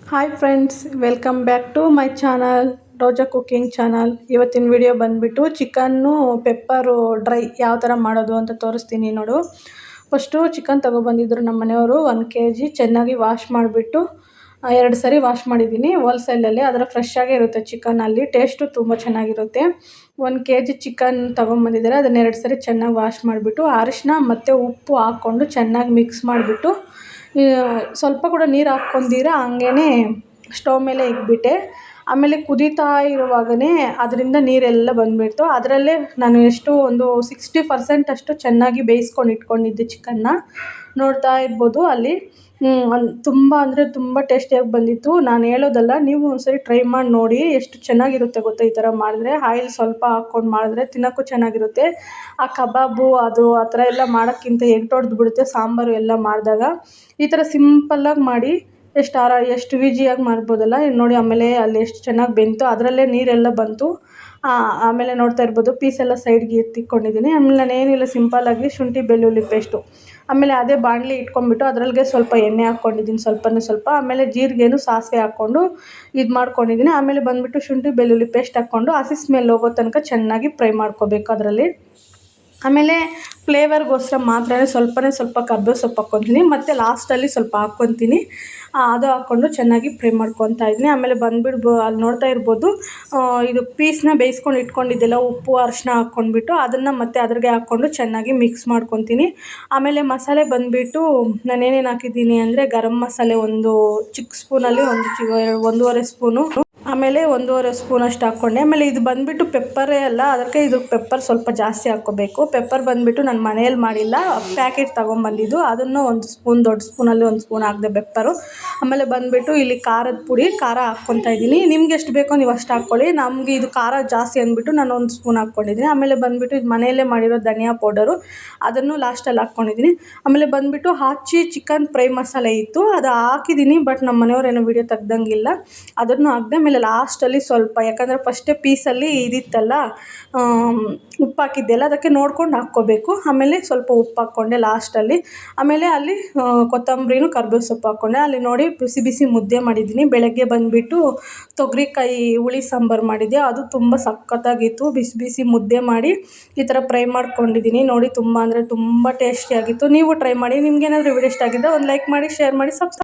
Hi friends, welcome back to my channel Roja cooking channel. ಇವತ್ತಿನ video ಬಂದುಬಿಟ್ಟು chicken pepper dry ಯಾವ ಥರ ಮಾಡೋದು ಅಂತ ತೋರಿಸ್ತೀನಿ ನೋಡು. ಫಸ್ಟು ಚಿಕನ್ ತೊಗೊಬಂದಿದ್ರು ನಮ್ಮ ಮನೆಯವರು. 1 kg ಚೆನ್ನಾಗಿ ವಾಶ್ ಮಾಡಿಬಿಟ್ಟು 2 ಸರಿ ವಾಶ್ ಮಾಡಿದ್ದೀನಿ ಹೋಲ್ಸೇಲಲ್ಲಿ. ಅದರ ಫ್ರೆಶ್ ಆಗೇ ಇರುತ್ತೆ ಚಿಕನಲ್ಲಿ, ಟೇಸ್ಟು ತುಂಬ ಚೆನ್ನಾಗಿರುತ್ತೆ. 1 kg ಚಿಕನ್ ತೊಗೊಂಬಂದಿದ್ದಾರೆ. ಅದನ್ನು 2 ಸರಿ ಚೆನ್ನಾಗಿ ವಾಶ್ ಮಾಡಿಬಿಟ್ಟು ಅರಿಶಿನ ಮತ್ತು ಉಪ್ಪು ಹಾಕ್ಕೊಂಡು ಚೆನ್ನಾಗಿ ಮಿಕ್ಸ್ ಮಾಡಿಬಿಟ್ಟು ಸ್ವಲ್ಪ ಕೂಡ ನೀರು ಹಾಕ್ಕೊಂಡೀರ ಹಂಗೇ ಸ್ಟವ್ ಮೇಲೆ ಇಟ್ಬಿಟ್ಟೆ. ಆಮೇಲೆ ಕುದೀತಾ ಇರುವಾಗಲೇ ಅದರಿಂದ ನೀರೆಲ್ಲ ಬಂದುಬಿಡ್ತು. ಅದರಲ್ಲೇ ನಾನು ಒಂದು 60% ಅಷ್ಟು ಚೆನ್ನಾಗಿ ಬೇಯಿಸ್ಕೊಂಡು ಇಟ್ಕೊಂಡಿದ್ದೆ ಚಿಕನ್ನ. ನೋಡ್ತಾ ಇರ್ಬೋದು ಅಲ್ಲಿ ತುಂಬ ಅಂದರೆ ತುಂಬ ಟೇಸ್ಟಿಯಾಗಿ ಬಂದಿತ್ತು. ನಾನು ಹೇಳೋದಲ್ಲ, ನೀವು ಒಂದ್ಸರಿ ಟ್ರೈ ಮಾಡಿ ನೋಡಿ, ಎಷ್ಟು ಚೆನ್ನಾಗಿರುತ್ತೆ ಗೊತ್ತಾ ಈ ಥರ ಮಾಡಿದ್ರೆ. ಆಯಿಲ್ ಸ್ವಲ್ಪ ಹಾಕ್ಕೊಂಡು ಮಾಡಿದ್ರೆ ತಿನ್ನೋಕ್ಕೂ ಚೆನ್ನಾಗಿರುತ್ತೆ. ಆ ಕಬಾಬು ಅದು ಆ ಥರ ಎಲ್ಲ ಮಾಡೋಕ್ಕಿಂತ ಎಗ್ಟೊಡ್ದು ಬಿಡುತ್ತೆ ಸಾಂಬಾರು ಎಲ್ಲ ಮಾಡಿದಾಗ. ಈ ಥರ ಸಿಂಪಲ್ಲಾಗಿ ಮಾಡಿ ಎಷ್ಟು ಈಜಿಯಾಗಿ ಮಾಡ್ಬೋದಲ್ಲ ನೋಡಿ. ಆಮೇಲೆ ಅಲ್ಲಿ ಎಷ್ಟು ಚೆನ್ನಾಗಿ ಬೆಂತು, ಅದರಲ್ಲೇ ನೀರೆಲ್ಲ ಬಂತು. ಆಮೇಲೆ ನೋಡ್ತಾ ಇರ್ಬೋದು ಪೀಸೆಲ್ಲ ಸೈಡ್ಗೆ ಎತ್ತಿಕ್ಕೊಂಡಿದ್ದೀನಿ. ಆಮೇಲೆ ನಾನು ಏನಿಲ್ಲ, ಸಿಂಪಲ್ಲಾಗಿ ಶುಂಠಿ ಬೆಳ್ಳುಳ್ಳಿ ಪೇಸ್ಟು, ಆಮೇಲೆ ಅದೇ ಬಾಣಲಿ ಇಟ್ಕೊಂಡ್ಬಿಟ್ಟು ಅದರಲ್ಲಿಗೆ ಸ್ವಲ್ಪ ಎಣ್ಣೆ ಹಾಕ್ಕೊಂಡಿದ್ದೀನಿ, ಸ್ವಲ್ಪ. ಆಮೇಲೆ ಜೀರಿಗೆನೂ ಸಾಸಿವೆ ಹಾಕ್ಕೊಂಡು ಇದು ಮಾಡ್ಕೊಂಡಿದ್ದೀನಿ. ಆಮೇಲೆ ಬಂದುಬಿಟ್ಟು ಶುಂಠಿ ಬೆಳ್ಳುಳ್ಳಿ ಪೇಸ್ಟ್ ಹಾಕ್ಕೊಂಡು ಹಸಿ ಸ್ಮೆಲ್ ಹೋಗೋ ತನಕ ಚೆನ್ನಾಗಿ ಫ್ರೈ ಮಾಡ್ಕೋಬೇಕು ಅದರಲ್ಲಿ. ಆಮೇಲೆ ಫ್ಲೇವರ್ಗೋಸ್ಕರ ಮಾತ್ರ ಸ್ವಲ್ಪ ಕರ್ಬೇವು ಸೊಪ್ಪು ಹಾಕ್ಕೊತೀನಿ, ಮತ್ತು ಲಾಸ್ಟಲ್ಲಿ ಸ್ವಲ್ಪ ಹಾಕ್ಕೊತೀನಿ. ಅದು ಹಾಕ್ಕೊಂಡು ಚೆನ್ನಾಗಿ ಫ್ರೈ ಮಾಡ್ಕೊತಾ ಇದ್ದೀನಿ. ಆಮೇಲೆ ಬಂದುಬಿಟ್ಟು ಅಲ್ಲಿ ನೋಡ್ತಾ ಇರ್ಬೋದು, ಇದು ಪೀಸ್ನ ಬೇಯಿಸ್ಕೊಂಡು ಇಟ್ಕೊಂಡಿದ್ದೆಲ್ಲ ಉಪ್ಪು ಅರಿಶಿನ ಹಾಕ್ಕೊಂಡ್ಬಿಟ್ಟು ಅದನ್ನು ಮತ್ತೆ ಅದ್ರಾಗೆ ಹಾಕ್ಕೊಂಡು ಚೆನ್ನಾಗಿ ಮಿಕ್ಸ್ ಮಾಡ್ಕೊತೀನಿ. ಆಮೇಲೆ ಮಸಾಲೆ ಬಂದುಬಿಟ್ಟು ನಾನೇನೇನು ಹಾಕಿದ್ದೀನಿ ಅಂದರೆ, ಗರಂ ಮಸಾಲೆ ಒಂದು ಚಿಕ್ಕ ಸ್ಪೂನಲ್ಲಿ 1.5 ಸ್ಪೂನು, ಆಮೇಲೆ 1.5 ಸ್ಪೂನಷ್ಟು ಹಾಕ್ಕೊಂಡೆ. ಆಮೇಲೆ ಇದು ಬಂದುಬಿಟ್ಟು ಪೆಪ್ಪರೇ ಅಲ್ಲ, ಅದಕ್ಕೆ ಇದು ಪೆಪ್ಪರ್ ಸ್ವಲ್ಪ ಜಾಸ್ತಿ ಹಾಕ್ಕೋಬೇಕು. ಪೆಪ್ಪರ್ ಬಂದುಬಿಟ್ಟು ನಾನು ಮನೆಯಲ್ಲಿ ಮಾಡಿಲ್ಲ, ಪ್ಯಾಕೆಟ್ ತೊಗೊಂಬಂದಿದ್ದು. ಅದನ್ನು 1 ಸ್ಪೂನ್, ದೊಡ್ಡ ಸ್ಪೂನಲ್ಲಿ 1 ಸ್ಪೂನ್ ಹಾಕಿದೆ ಪೆಪ್ಪರು. ಆಮೇಲೆ ಬಂದುಬಿಟ್ಟು ಇಲ್ಲಿ ಖಾರದ ಪುಡಿ, ಖಾರ ಹಾಕ್ಕೊತಾ ಇದ್ದೀನಿ. ನಿಮ್ಗೆ ಎಷ್ಟು ಬೇಕೋ ನೀವು ಅಷ್ಟು ಹಾಕ್ಕೊಳ್ಳಿ. ನಮಗೆ ಇದು ಖಾರ ಜಾಸ್ತಿ ಅಂದ್ಬಿಟ್ಟು ನಾನು 1 ಸ್ಪೂನ್ ಹಾಕ್ಕೊಂಡಿದ್ದೀನಿ. ಆಮೇಲೆ ಬಂದುಬಿಟ್ಟು ಇದು ಮನೆಯಲ್ಲೇ ಮಾಡಿರೋ ಧನಿಯಾ ಪೌಡರು, ಅದನ್ನು ಲಾಸ್ಟಲ್ಲಿ ಹಾಕ್ಕೊಂಡಿದ್ದೀನಿ. ಆಮೇಲೆ ಬಂದುಬಿಟ್ಟು ಚಿಕನ್ ಫ್ರೈ ಮಸಾಲೆ ಇತ್ತು, ಅದು ಹಾಕಿದ್ದೀನಿ. ಬಟ್ ನಮ್ಮ ಮನೆಯವ್ರೇನೋ ವೀಡಿಯೋ ತೆಗ್ದಂಗಿಲ್ಲ, ಅದನ್ನು ಹಾಕಿದೆ. ಆಮೇಲೆ ಲಾಸ್ಟಲ್ಲಿ ಸ್ವಲ್ಪ, ಯಾಕಂದರೆ ಫಸ್ಟೇ ಪೀಸಲ್ಲಿ ಇದಿತ್ತಲ್ಲ, ಉಪ್ಪು ಹಾಕಿದ್ದೆಲ್ಲ, ಅದಕ್ಕೆ ನೋಡ್ಕೊಂಡು ಹಾಕ್ಕೋಬೇಕು. ಆಮೇಲೆ ಸ್ವಲ್ಪ ಉಪ್ಪು ಹಾಕ್ಕೊಂಡೆ ಲಾಸ್ಟಲ್ಲಿ. ಆಮೇಲೆ ಅಲ್ಲಿ ಕೊತ್ತಂಬರಿನೂ ಕರ್ಬೇವು ಸೊಪ್ಪು ಹಾಕ್ಕೊಂಡೆ. ಅಲ್ಲಿ ನೋಡಿ ಬಿಸಿ ಮುದ್ದೆ ಮಾಡಿದ್ದೀನಿ. ಬೆಳಗ್ಗೆ ಬಂದುಬಿಟ್ಟು ತೊಗರಿಕಾಯಿ ಹುಳಿ ಸಾಂಬಾರು ಮಾಡಿದ್ದೆ, ಅದು ತುಂಬ ಸಖತ್ತಾಗಿತ್ತು. ಬಿಸಿ ಮುದ್ದೆ ಮಾಡಿ ಈ ಥರ ಫ್ರೈ ಮಾಡ್ಕೊಂಡಿದ್ದೀನಿ ನೋಡಿ. ತುಂಬ ಅಂದರೆ ತುಂಬ ಟೇಸ್ಟಿಯಾಗಿತ್ತು. ನೀವು ಟ್ರೈ ಮಾಡಿ. ನಿಮ್ಗೇನಾದರೂ ವಿಡಿಯೋ ಇಷ್ಟ ಆಗಿದ್ದರೆ ಒಂದು ಲೈಕ್ ಮಾಡಿ, ಶೇರ್ ಮಾಡಿ, ಸಬ್ಸ್ಕ್ರೈಬ್